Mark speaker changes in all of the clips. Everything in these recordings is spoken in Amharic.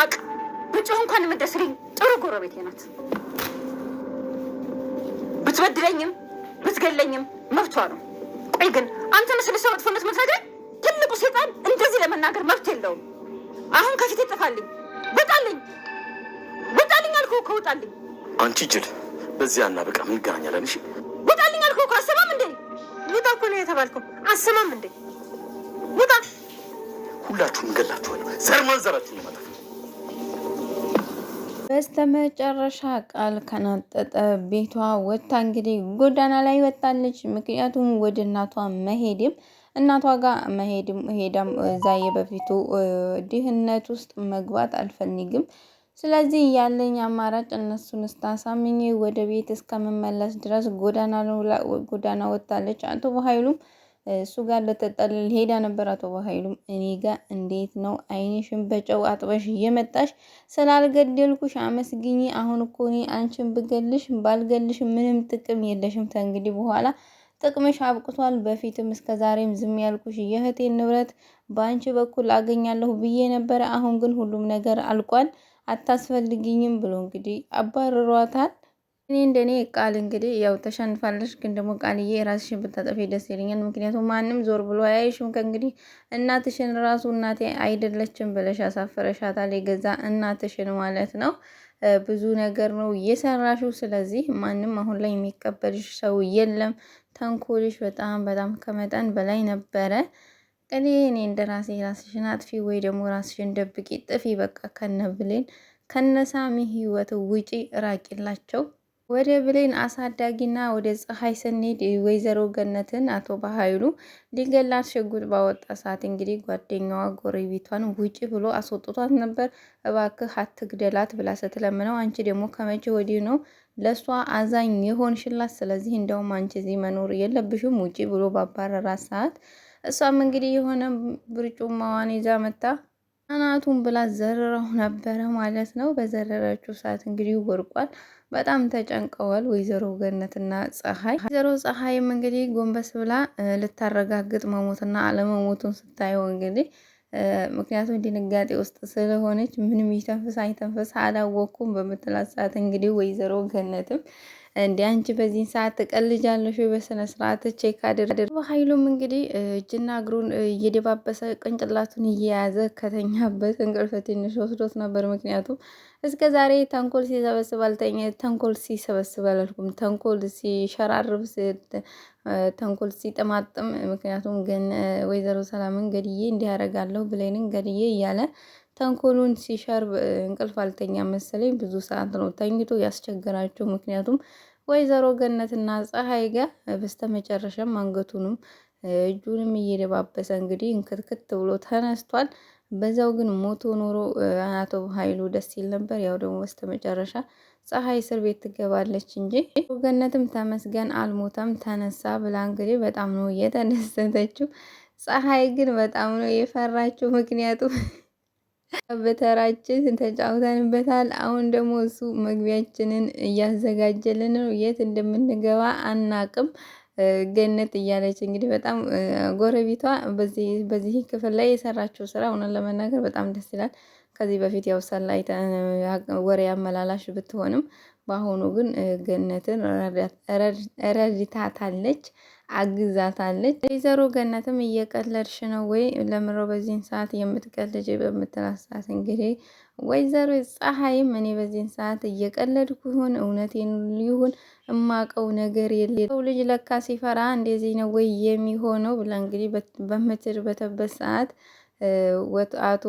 Speaker 1: ሳቅ ብጮህ እንኳን የምትደስልኝ ጥሩ ጎረቤቴ ናት። ብትበድለኝም ብትገለኝም መብቷ ነው። ቆይ ግን አንተ መስለ ሰው መጥፎነት የምትነግረኝ? ትልቁ ሴጣን እንደዚህ ለመናገር መብት የለውም። አሁን ከፊቴ ጥፋልኝ፣ ውጣልኝ፣ ውጣልኝ አልኩህ እኮ ውጣልኝ።
Speaker 2: አንቺ ጅል፣ በዚህ አናበቃ ምን እንገናኛለን? እሺ
Speaker 1: ውጣልኝ አልኩህ እኮ። አሰማም እንዴ? ውጣ እኮ ነው የተባልከው። አሰማም እንዴ? ውጣ።
Speaker 2: ሁላችሁም እንገላችኋለሁ። ዘር ማንዘራችሁን ለማጠፍ።
Speaker 3: በስተመጨረሻ ቃል ከናጠጠ ቤቷ ወጥታ እንግዲህ ጎዳና ላይ ወጣለች። ምክንያቱም ወደ እናቷ መሄድም እናቷ ጋር መሄድም ሄዳም እዛ የበፊቱ ድህነት ውስጥ መግባት አልፈልግም። ስለዚህ ያለኝ አማራጭ እነሱን ስታሳምኜ ወደ ቤት እስከምመለስ ድረስ ጎዳና ወጣለች። አቶ በኃይሉም እሱ ጋር ለተጠልል ሄዳ ነበር። አቶ በኃይሉም እኔ ጋር እንዴት ነው ዓይንሽን በጨው አጥበሽ እየመጣሽ ስላልገደልኩሽ አመስግኝ። አሁን እኮ እኔ አንቺን ብገልሽ ባልገልሽ ምንም ጥቅም የለሽም። ከእንግዲህ በኋላ ጥቅምሽ አብቅቷል። በፊትም እስከዛሬም ዝም ያልኩሽ የእህቴን ንብረት በአንቺ በኩል አገኛለሁ ብዬ ነበረ። አሁን ግን ሁሉም ነገር አልቋል፣ አታስፈልግኝም ብሎ እንግዲህ አባርሯታል። እኔ እንደኔ ቃል እንግዲህ ያው ተሸንፋለች። ግን ደግሞ ቃልዬ ራስሽን ብታጠፊ ደስ ይለኛል። ምክንያቱም ማንም ዞር ብሎ አያይሽም። ከእንግዲህ እናትሽን ራሱ እናቴ አይደለችም ብለሽ አሳፍረሻታል። የገዛ እናትሽን ማለት ነው። ብዙ ነገር ነው እየሰራሽው። ስለዚህ ማንም አሁን ላይ የሚቀበልሽ ሰው የለም። ተንኮልሽ በጣም ከመጠን በላይ ነበረ። እንግዲህ እኔ እንደ ራስሽን አጥፊ ወይ ደግሞ ራስሽን ደብቂ፣ ጥፊ በቃ ከነብሌን ከነሳሚ ህይወት ውጪ ራቂላቸው። ወደ ብሌን አሳዳጊና ወደ ፀሐይ ስንሄድ ወይዘሮ ገነትን አቶ በኃይሉ ሊገላት ሽጉጥ ባወጣ ሰዓት እንግዲህ ጓደኛዋ ጎረቤቷን ውጪ ብሎ አስወጥቷት ነበር። እባክህ አትግደላት ብላ ስትለምነው አንቺ ደግሞ ከመቼ ወዲህ ነው ለሷ አዛኝ የሆንሽላት? ስለዚህ እንደውም አንቺ እዚህ መኖር የለብሽም ውጪ ብሎ ባባረራት ሰዓት እሷም እንግዲህ የሆነ ብርጩማዋን ይዛ መጣ አናቱን ብላ ዘረረው ነበረ ማለት ነው። በዘረረችው ሰዓት እንግዲህ ወርቋል። በጣም ተጨንቀዋል ወይዘሮ ገነትና ፀሐይ። ወይዘሮ ፀሐይም እንግዲህ ጎንበስ ብላ ልታረጋግጥ መሞትና አለመሞቱን ስታየው እንግዲህ ምክንያቱም ድንጋጤ ውስጥ ስለሆነች ምንም ይተንፍስ አይተንፍስ አላወቅኩም በምትላት ሰዓት እንግዲህ ወይዘሮ ገነትም እንዲ አንቺ በዚህ ሰዓት ትቀልጃለሽ? በስነ ስርዓት ቼክ አድርግ። በኃይሉም እንግዲህ እጅና እግሩን እየደባበሰ ቅንጭላቱን እየያዘ ከተኛበት እንቅልፍ ትንሽ ወስዶት ነበር። ምክንያቱም እስከ ዛሬ ተንኮል ሲሰበስብ አልተኛ ተንኮል ሲሰበስብ አላልኩም፣ ተንኮል ሲሸራርብ ተንኮል ሲጠማጥም። ምክንያቱም ግን ወይዘሮ ሰላምን ገድዬ እንዲያረጋለሁ ብሌንን ገድዬ እያለ ተንኮሉን ሲሸርብ እንቅልፍ አልተኛ መሰለኝ። ብዙ ሰዓት ነው ተኝቶ ያስቸገራቸው። ምክንያቱም ወይዘሮ ገነትና ፀሐይ ጋር በስተመጨረሻም አንገቱንም እጁንም እየደባበሰ እንግዲህ እንክትክት ብሎ ተነስቷል። በዛው ግን ሞቶ ኖሮ አቶ ኃይሉ ደስ ይል ነበር። ያው ደግሞ በስተመጨረሻ ፀሐይ እስር ቤት ትገባለች እንጂ ገነትም ተመስገን አልሞተም ተነሳ ብላ እንግዲህ በጣም ነው የተደሰተችው። ፀሐይ ግን በጣም ነው የፈራችው። ምክንያቱም በተራችን ተጫውተንበታል። አሁን ደግሞ እሱ መግቢያችንን እያዘጋጀልን ነው። የት እንደምንገባ አናቅም። ገነት እያለች እንግዲህ በጣም ጎረቤቷ በዚህ ክፍል ላይ የሰራችው ስራ እውነት ለመናገር በጣም ደስ ይላል። ከዚህ በፊት ያው ሰላይ ወሬ አመላላሽ ብትሆንም በአሁኑ ግን ገነትን ረድታታለች፣ አግዛታለች። ወይዘሮ ገነትም እየቀለድሽ ነው ወይ ለምሮ በዚህን ሰዓት የምትቀልጅ በምትላት ሰዓት እንግዲህ ወይዘሮ ፀሐይም እኔ በዚህን ሰዓት እየቀለድኩ ይሁን እውነቴን ይሁን እማቀው ነገር የለ ሰው ልጅ ለካ ሲፈራ እንደዚህ ነው ወይ የሚሆነው ብላ እንግዲህ በምትርበተበት ሰዓት አቶ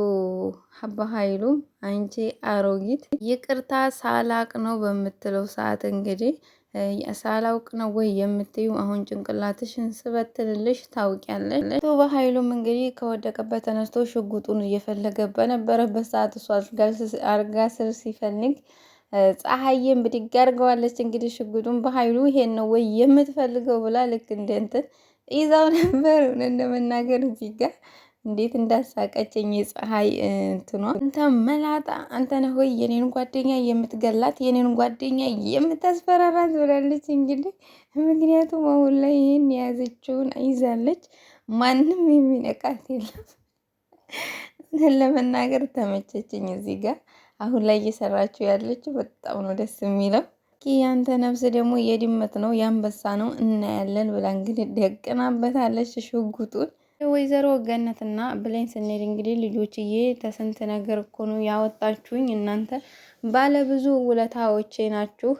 Speaker 3: በኃይሉ አንቺ አሮጊት ይቅርታ ሳላቅ ነው በምትለው ሰዓት እንግዲህ ሳላውቅ ነው ወይ የምትዩ? አሁን ጭንቅላትሽን ስበትልልሽ ታውቂያለሽ። አቶ በኃይሉም እንግዲህ ከወደቀበት ተነስቶ ሽጉጡን እየፈለገ በነበረበት ሰዓት እሷ አልጋ ስር ሲፈልግ ፀሐይም ብድግ አድርገዋለች። እንግዲህ ሽጉጡን በኃይሉ ይሄን ነው ወይ የምትፈልገው ብላ ልክ እንደ እንትን ይዛው ነበር። እንደመናገር እዚህ ጋር እንዴት እንዳሳቀችኝ የፀሐይ እንትኗ አንተ መላጣ አንተ ነህ ወይ የኔን ጓደኛ የምትገላት የኔን ጓደኛ የምታስፈራራት ብላለች። እንግዲህ ምክንያቱም አሁን ላይ ይሄን የያዘችውን ይዛለች፣ ማንም የሚነቃት የለም። ለመናገር ተመቸችኝ። እዚህ ጋር አሁን ላይ እየሰራችው ያለችው በጣም ነው ደስ የሚለው። ያንተ ነፍስ ደግሞ የድመት ነው የአንበሳ ነው እናያለን ብላ እንግዲህ ደቅናበታለች ሽጉጡን። ወይዘሮ ገነትና ብሌን ስንሄድ እንግዲህ ልጆችዬ ተስንት ነገር እኮ ነው ያወጣችሁኝ እናንተ ባለብዙ ውለታዎቼ ናችሁ።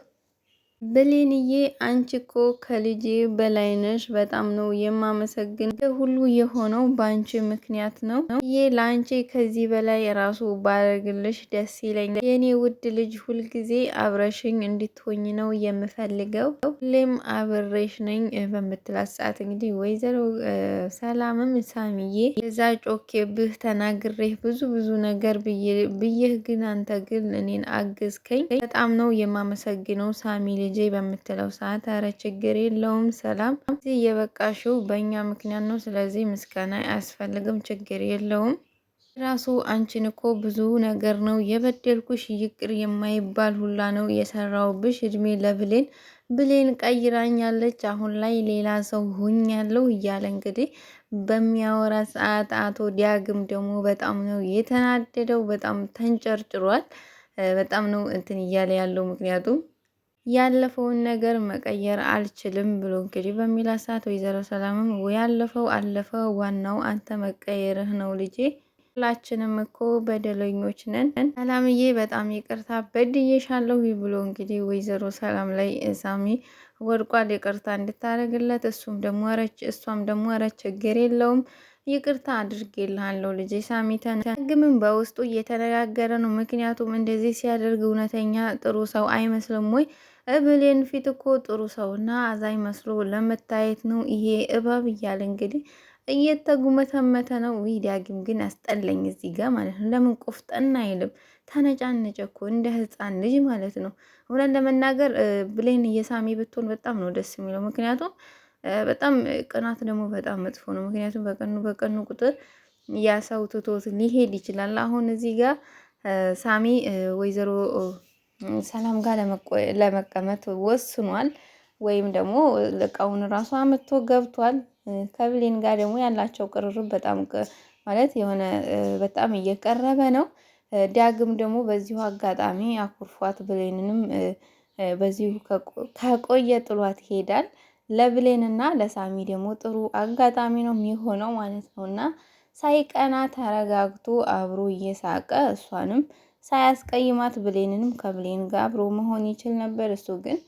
Speaker 3: ብሌንዬ አንቺ እኮ ከልጄ በላይ ነሽ። በጣም ነው የማመሰግን። ሁሉ የሆነው በአንቺ ምክንያት ነው። ይሄ ለአንቺ ከዚህ በላይ ራሱ ባረግልሽ ደስ ይለኛል። የኔ ውድ ልጅ ሁልጊዜ አብረሽኝ እንድትሆኝ ነው የምፈልገው። ሁሌም አብሬሽ ነኝ በምትላት ሰዓት እንግዲህ ወይዘሮ ሰላምም ሳሚዬ እዛ ጮኬብህ ተናግሬህ ብዙ ነገር ብዬህ ግን አንተ ግን እኔን አግዝከኝ። በጣም ነው የማመሰግነው ሳሚ ልጄ በምትለው ሰዓት አረ ችግር የለውም ሰላም፣ እዚህ የበቃሽው በእኛ ምክንያት ነው። ስለዚህ ምስጋና አያስፈልግም፣ ችግር የለውም። ራሱ አንቺን እኮ ብዙ ነገር ነው የበደልኩሽ፣ ይቅር የማይባል ሁላ ነው የሰራውብሽ። እድሜ ለብሌን፣ ብሌን ቀይራኛለች፣ አሁን ላይ ሌላ ሰው ሁኛለሁ እያለ እንግዲህ በሚያወራ ሰዓት አቶ ዲያግም ደግሞ በጣም ነው የተናደደው። በጣም ተንጨርጭሯል። በጣም ነው እንትን እያለ ያለው ምክንያቱም ያለፈውን ነገር መቀየር አልችልም ብሎ እንግዲህ በሚላ ሰዓት ወይዘሮ ሰላምም ያለፈው አለፈ፣ ዋናው አንተ መቀየርህ ነው ልጄ፣ ሁላችንም እኮ በደለኞች ነን። ሰላምዬ በጣም ይቅርታ በድዬሻለሁ ብሎ እንግዲህ ወይዘሮ ሰላም ላይ ሳሚ ወድቋል፣ ይቅርታ እንድታደርግለት እሷም ደግሞ ኧረ ችግር የለውም ይቅርታ አድርጌልሃለሁ ልጄ። ሳሚተን ግምን በውስጡ እየተነጋገረ ነው። ምክንያቱም እንደዚህ ሲያደርግ እውነተኛ ጥሩ ሰው አይመስልም ወይ? ብሌን ፊት እኮ ጥሩ ሰውና አዛኝ መስሎ ለመታየት ነው ይሄ እባብ እያለ እንግዲህ እየተጉመተመተ ነው። ውይ ዳግም ግን አስጠለኝ እዚህ ጋር ማለት ነው። ለምን ቆፍጠና አይልም? ተነጫነጨ እኮ እንደ ሕፃን ልጅ ማለት ነው። እውነት ለመናገር ብሌን እየሳሚ ብትሆን በጣም ነው ደስ የሚለው። ምክንያቱም በጣም ቅናት ደግሞ በጣም መጥፎ ነው። ምክንያቱም በቀኑ ቁጥር ያ ሰው ትቶት ሊሄድ ይችላል። አሁን እዚህ ጋር ሳሚ ወይዘሮ ሰላም ጋር ለመቀመጥ ወስኗል። ወይም ደግሞ እቃውን ራሱ አምጥቶ ገብቷል። ከብሌን ጋር ደግሞ ያላቸው ቅርርብ በጣም ማለት የሆነ በጣም እየቀረበ ነው። ዳግም ደግሞ በዚሁ አጋጣሚ አኩርፏት ብሌንንም በዚሁ ከቆየ ጥሏት ይሄዳል። ለብሌን እና ለሳሚ ደግሞ ጥሩ አጋጣሚ ነው የሚሆነው ማለት ነው። እና ሳይቀና ተረጋግቶ አብሮ እየሳቀ እሷንም ሳያስቀይማት ብሌንንም ከብሌን ጋር አብሮ መሆን ይችል ነበር። እሱ ግን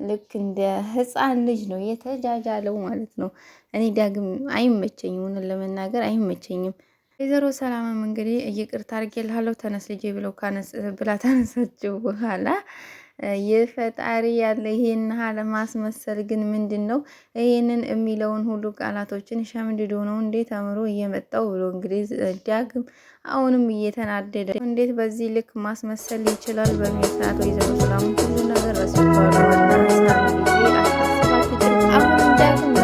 Speaker 3: ልክ እንደ ሕፃን ልጅ ነው የተጃጃለው ማለት ነው። እኔ ዳግም አይመቸኝም፣ ሆነን ለመናገር አይመቸኝም። ወይዘሮ ሰላምም እንግዲህ ይቅርታ አድርጌልሃለሁ ተነስ ልጄ ብላ ተነሰችው በኋላ የፈጣሪ ያለ ይሄን ሀለ ማስመሰል ግን ምንድን ነው? ይሄንን የሚለውን ሁሉ ቃላቶችን ሸምድዶ ነው እንዴት አምሮ እየመጣው ብሎ እንግዲህ ዳግም አሁንም እየተናደደ እንዴት በዚህ ልክ ማስመሰል ይችላል በሚል ሰዓት ወይዘሮ ሰላም ሁሉ ነገር ረስቷል። አሁን ዳግም